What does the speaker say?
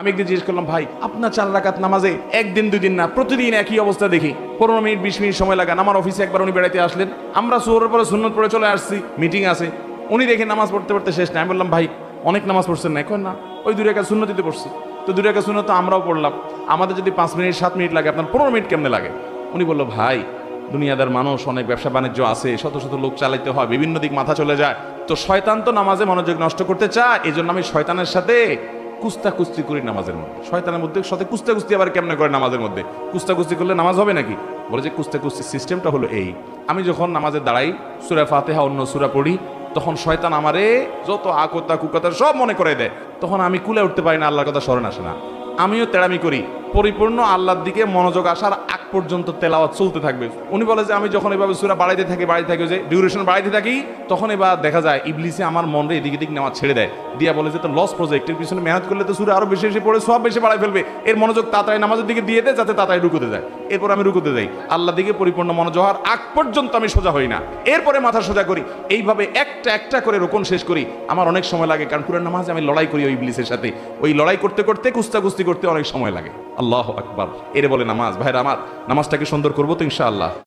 আমি একদিন জিজ্ঞেস করলাম, ভাই আপনার 4 রাকাত নামাজে একদিন দুদিন না প্রতিদিন একই অবস্থা দেখি, 15 মিনিট 20 মিনিট সময় লাগান। আমার অফিসে একবার উনি বেড়াতে আসলেন, আমরা সুহরের পরে সুন্নত পড়ে চলে আসছি, মিটিং আছে, উনি দেখে নামাজ পড়তে পড়তে শেষ না। আমি বললাম, ভাই অনেক নামাজ পড়ছেন না? এখন না, ওই 2 রাকাত সুন্নতিতে পড়ছি। তো 2 রাকাত সুন্নত তো আমরাও পড়লাম, আমাদের যদি 5 মিনিট 7 মিনিট লাগে, আপনার 15 মিনিট কেমনে লাগে? উনি বললো, ভাই দুনিয়াদার মানুষ, অনেক ব্যবসা বাণিজ্য আছে, শত শত লোক চালাইতে হয়, বিভিন্ন দিক মাথা চলে যায়, তো শয়তান তো নামাজে মনোযোগ নষ্ট করতে চায়, এই জন্য আমি শয়তানের সাথে কুস্তি করি নামাজের মধ্যে। শয়তানের মধ্যে সাথে কুস্তি আবার কেমনে করে নামাজের মধ্যে? কুস্তি করলে নামাজ হবে নাকি? বলে যে কুস্তি সিস্টেমটা হলো এই, আমি যখন নামাজে দাঁড়াই, সূরা ফাতিহা অন্য সূরা পড়ি, তখন শয়তান আমারে যত আকতা কুকতা সব মনে করে দেয়, তখন আমি কুলে উঠতে পারি না, আল্লাহর কথা স্মরণ আসে না। আমিও তেড়ামি করি, পরিপূর্ণ আল্লাহর দিকে মনোযোগ আসার আগ পর্যন্ত তেলাওয়াত চলতে থাকবে। উনি বলে যে আমি যখন এভাবে সূরা বাড়াইতে থাকি যে ডিউরেশন বাড়াইতে থাকি, তখন এবার দেখা যায় ইবলিসে আমার মনরে এদিক এদিক নেওয়া ছেড়ে দেয়, দিয়া বলে যে তো লস প্রজেক্টের পিছনে মেহনত করলে তো সূরা আরো বেশি বেশি পড়ে সব বেশি বাড়াই ফেলবে, এর মনোযোগ তাড়াতাড়ি নামাজের দিকে দিয়ে দেয় যাতে তাড়াতাড়ি রুকুতে যায়। এরপর আমি রুকুতে যাই, আল্লাহ দিকে পরিপূর্ণ মনোযোগ হওয়ার আগ পর্যন্ত আমি সোজা হই না, এরপরে মাথা সোজা করি। এইভাবে একটা একটা করে রুকুন শেষ করি। আমার অনেক সময় লাগে, কারণ পুরো নামাজে আমি লড়াই করি ওই ইবলিসের সাথে, ওই লড়াই করতে করতে কুস্তি করতে অনেক সময় লাগে। আল্লাহু আকবার, এরে বলে নামাজ। ভাইরা আমার, নামাজটাকে সুন্দর করবো তো ইনশাআল্লাহ।